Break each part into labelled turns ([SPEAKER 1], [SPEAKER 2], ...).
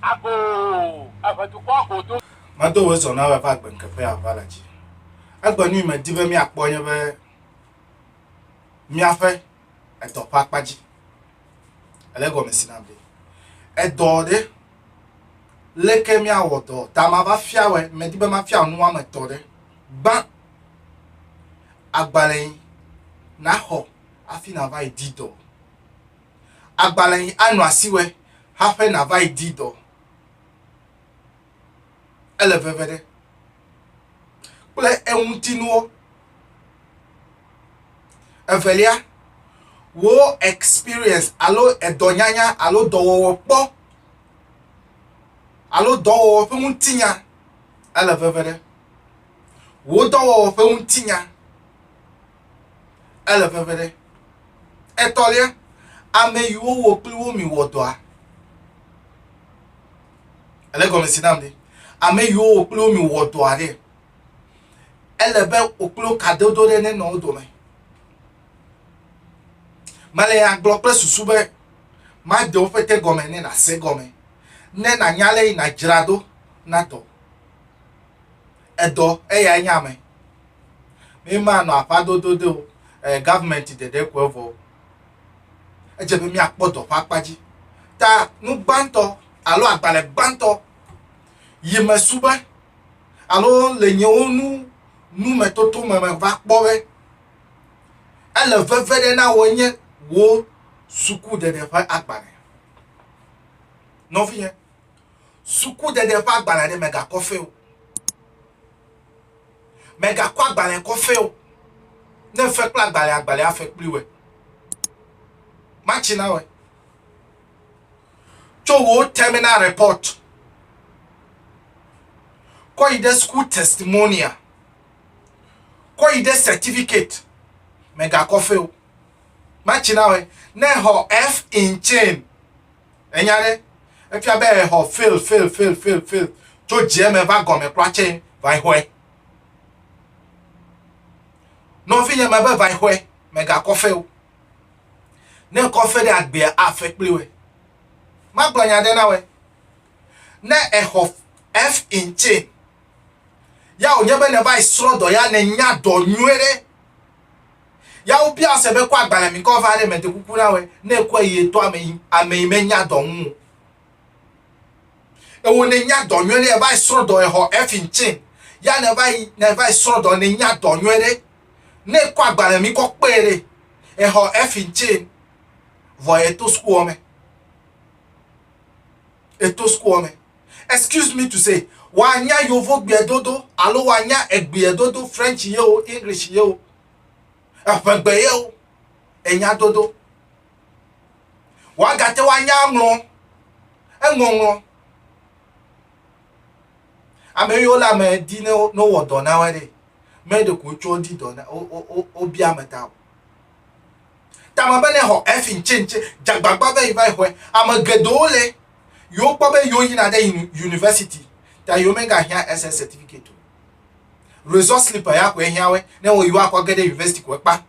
[SPEAKER 1] Ako, afatukwa koto.
[SPEAKER 2] Mato we so na we fa gben kepe avalaji. Agbanu me dibe mi akponye be mi afe eto papaji. Elego me sinambe. Edode leke mi awodo ta ma ba fia we me dibe ma fia nu wa me tode. Ban agbalen na ho afi na va edido. Agbalen anu asiwe hafe na va edido. Elevevede ple euntinuo evelia wo experience alo edonyanya alo dowo po alo dowo pe untinya elevevede wo dowo pe untinya elevevede etolia ame yuo wo pliwo mi wodoa elego me sinamde ame yo oklo mi wodo are elebe oklo kadodo de ne no do me male ya glopre susube ma de ofete gome ne na se gome ne na nyale na jirado na to edo eya nyame me ma no apadodo de government de kwevo ejebe mi apodo papaji ta nu banto alo agbale banto yeme suba alo le nyonu nu metoto me va kpowe ele vevede na wonye wo suku de fa agbare no fiye suku de fa agbare de mega kofe o mega kwa agbare kofe o ne fe kla agbare afe pliwe machina we chowo terminal report ko ide school testimonial ko ide certificate mega coffee o machina we ne ho f in chain enyare if ya be ho fail to je me va go me kwache vai hwe no fi ye me be vai hwe mega coffee o ne coffee de agbe affect we ma gbanya de na we ne ho f in chain ya onyebe ne vai srodo ya ne nya do nwere ya obi asebe kwa agbara mi ko va re mete kuku na we na kwa ye to ame nya do nwu e wo ne nya do nwere e vai srodo e ho f in chain ya ne vai srodo ne nya do nwere na kwa agbara mi ko pere e ho f in chain vo eto skuome excuse me to say wanya yovo gbedodo alo wanya egbedodo French yo English yo afagbe yo enya dodo wagate wanya nro enwonro ame yo la me di no wodo na wede me de ko cho di do na obi ameta tamabele ho efin chenche jagbagba be vai hwe amagedole yo pobe yo yin na university ta yo mega here SS certificate result slip ya ko ehia we na wo yo akwa gede university ko pa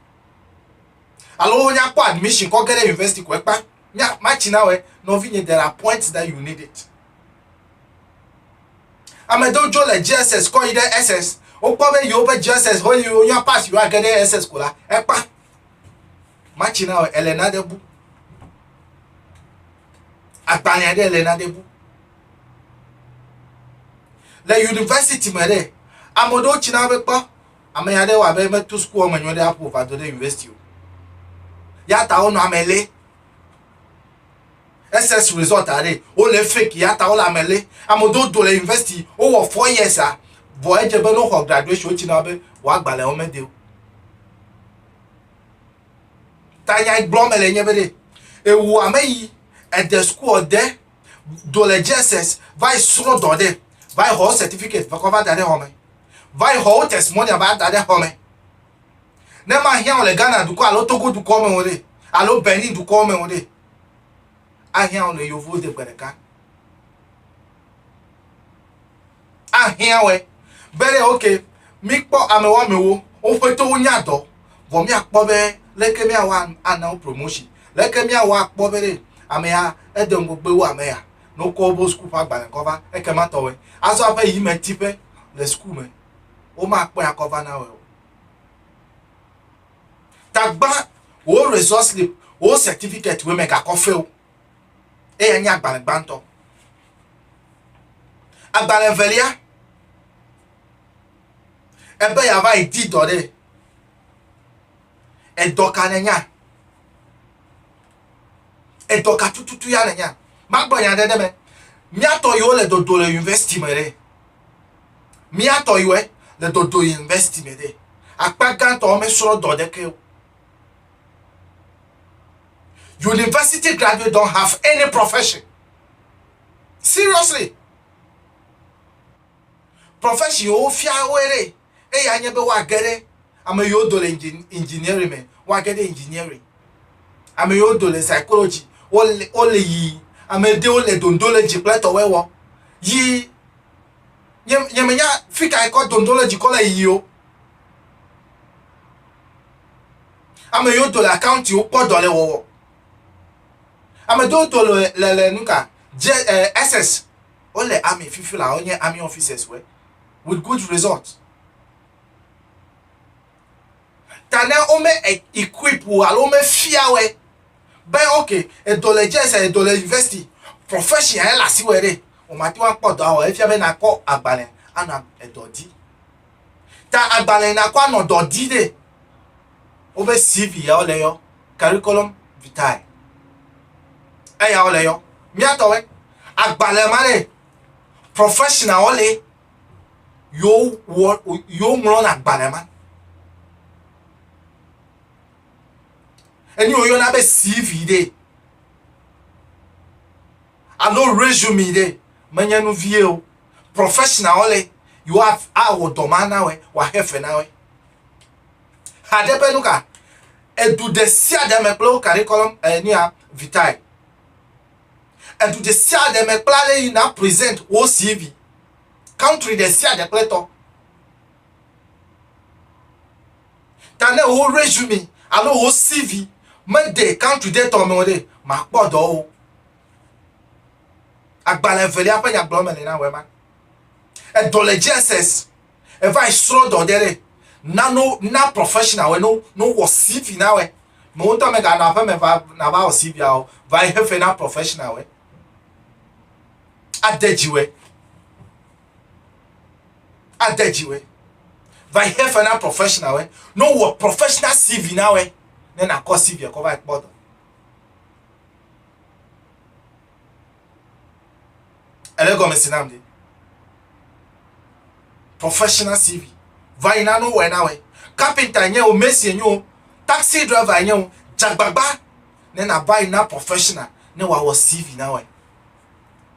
[SPEAKER 2] alo nya kwa admission ko gede university ko pa nya match na we no vinye there are points that you need it amedojo le GSS ko ide SS o pobe yo be GSS ho yo nya pass yo gede SS ko la e pa match na we Elena Debu agbanya de Elena Debu la university mere amodo china be pa amaya de wa be metu school manyo de approve do the university ya ta onu amele SS result are o le fake ya ta o la amele amodo do le university o wo 4 years a boy je be no for graduation china be wa gbale o mede tanya igbomele nye be de ewu ameyi at the school de do le GSS vai so do de vai ho certificate va cover dade home vai ho testimony about dade home ne ma hia o le Ghana du ko alo Togo du ko me wole alo Benin du ko me wole ahia o le Yovo de Gbereka ahia we bere okay mi po amewa mewo o fe to nya do vo mi akpo be leke mi awa ana promotion leke mi awa akpo bere ameya edem gbogbo wa ameya no kobo school pa gba cover e ke ma to we aso afa yi me tipe le school me o ma pe cover na we tagba o resource slip o certificate we me ka ko fe o e ya nya gba nto agbale velia ebe ya va idi dore e doka nya e doka tututu ya nya magbo ya dede me mi ato yo le dodo le university mere mi ato yo le dodo university mere apaga to me soro dode ke university graduate don't have any profession. Seriously. Profession o fia were e ya nyebe wa gere ama yo dole engineering me wa gere engineering ama yo dole psychology ole yi ama de ole dondology pleto wewo yi nyemenya fika ko dondology ko la yi o ama yo dole account o po dole wo ama do dole le nuka SS ole army fifila onye army officers we with good results. Tane ome equip ou alome fiawe. Ben ok, e dole jese e dole university profession la si were. O mati wan po do awo e fiabe na ko agbale ana e dodi. Ta agbale na ko ano dodi de. Obe CV ya ole yo curriculum vitae. E ya ole yo. Mi atowe agbale mare professional ole yo mron agbale man. Eni oyo na be CV de. Alo resume de. Manya no vie o. Professional ole you have our domana we wa hefe na we. Hade pe nuka edu de sia de me plo curriculum ni a vitae. Edu de sia de me plale na present o CV. Country de sia de pleto. Tane o resume alo o CV. Mende country de to me ode ma podo o. Agbale veli apa ya gbo me na we man. E dole JSS e vai sro do dere na no na professional we no was CV na we. Mo to me ga na fa me va na ba o CV a o vai hefe na professional we. Adejiwe vai hefe na professional we no wo professional CV na we then na call CV ko vai podo ele go me sinamde professional CV vai na no we na we carpenter nye o messi nye o taxi driver nye o jagbagba then na buy na professional ne wa wo CV na we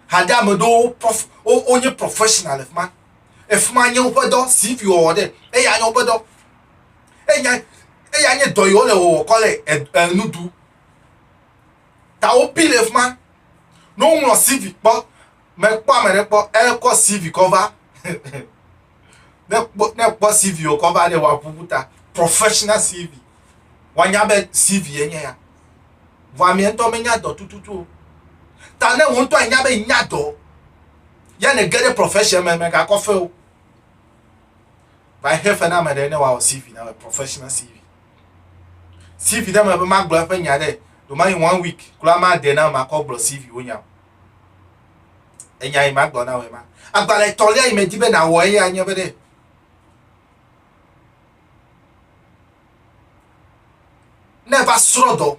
[SPEAKER 2] hada me do onye professional if man nye opedo CV o de e ya nye opedo e ya nye doyo le o kole nudu ta o pile if man no mo CV po me po me po e ko CV cover ne po CV o cover de wa puputa professional CV wanya be CV enye ya va mi ento me nya do tututu ta ne won to anya be nya do ya ne get profession me ka ko fe o vai hefe na me de ne wa CV na professional CV dem be ma gbo fe nya de do ma in 1 week kula ma de na ma ko gbo CV onya enya I ma gbo na we ma agbale tole ai me dibe na wo ya anya be de never srodo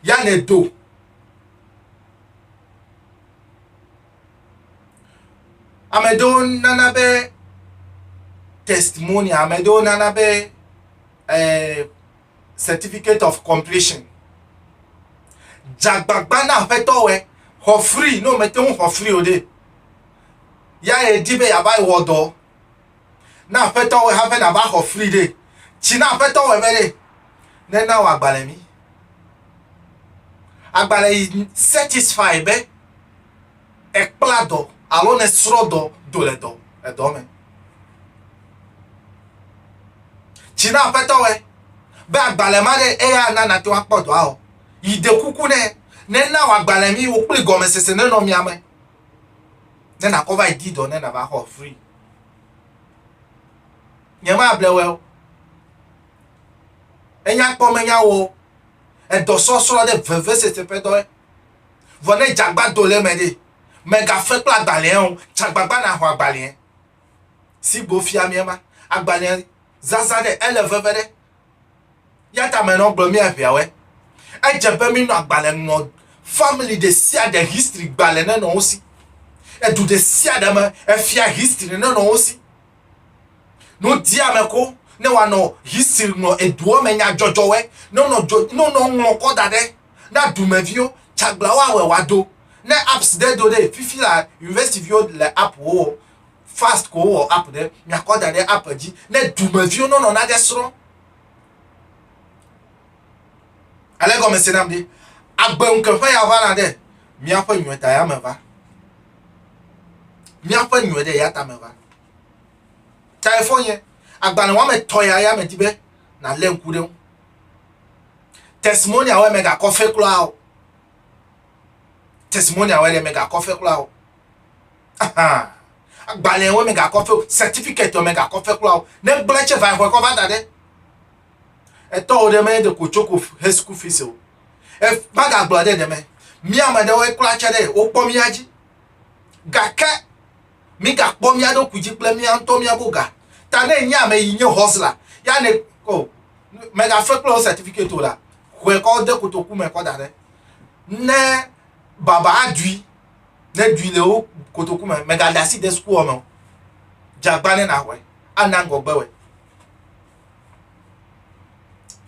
[SPEAKER 2] ya ne do amedo nanabe testimony amedo nanabe certificate of completion jagbagba na feto we ho free no mete ho free ode ya edibe ya bai wodo na feto we have na ba ho free de chi na feto we mere ne na wa agbale satisfy be ekplado alone srodo doledo edome china feto we be agbale mare e ya na to apodo a o ide kuku ne Nena wa gbalemi wo pli gome sese ne no miame. Nena cover idido nena va ho free. Nyama ablewe. Enya kpo menya wo. E do so de veve se te pedo. Vone jagba dole mede. Mega fe pla gbalien, chagbagba na ho gbalien. Si bo fia miema, agbalien zaza de eleveve de. Yata menon blomi afia we. E jepe mi no agbalen no family de sia de history gbalen no osi. E do de sia de me e fia history no osi. No dia meko ne wa no history no eduo menya jojo we. No ngo dade. Na du mevio chaglawa we wado. Ne apps de do de fifi la university vio le app wo fast ko wo app de mi akoda de app ji ne du mevio no na de sro. Ale go mesenam de agba unke fa ya va na de mi afa nweta ya meva. Mi afa nwede ya ta meva. Telephone agba na wa me toya ya me tibe na lenku de. Testimony awe mega coffee kula. Testimony awe mega coffee kula. Aha. Agbale we mega coffee certificate mega coffee kula. Ne bleche va ko va dade. E to de me de kuchoko he school fees o. E maga agbade de me. Mi amade we kula che de o po mi aji. Gaka mi ga po mi ado kuji ple mi anto mi abuga. Ta ne nya me yin hustler. Ya ne ko mega coffee kula certificate o la. Kwe ko de kutoku me ko dade. Ne baba adui ne dui le o kotoku me mega dasi de school o me jagbane na we anango gbewe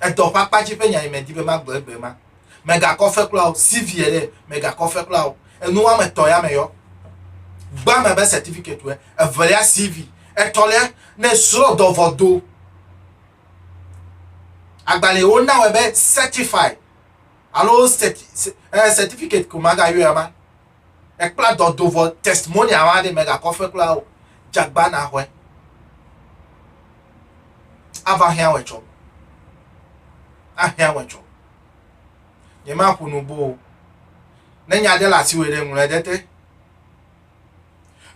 [SPEAKER 2] e do papa chi pe nya me di be ma gbe ma mega coffee kula CV ele mega coffee kula enu wa me to ya me yo gba me be certificate we e vele CV e tole ne sro do vodo agbale o na we be certified allo certificate ko maga yo ama e kla do vo testimony awa de mega coffee kla o jagba na hwe ava hia we chop ahia we chop ye ma kunu bo na nya de la si we de nre dete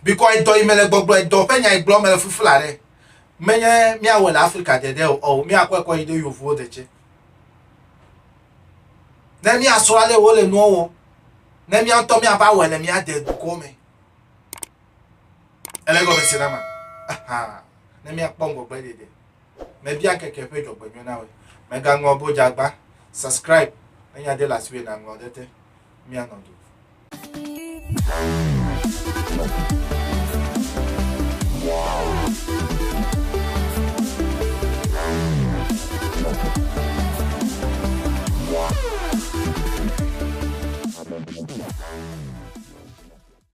[SPEAKER 2] because do imele gbogbo do pe nya igbo mele fufula re menye mi awe la Africa de o mi akwekwo ide yovu de che na mi asoale wo le no wo na mi anto mi aba we le mi ade ko me elego be sinama aha na mi akpongo gbe de me bia keke pe jogbo mi na we me ga ngo bo jagba subscribe enya de la siwe na ngo dete mi anodo wow.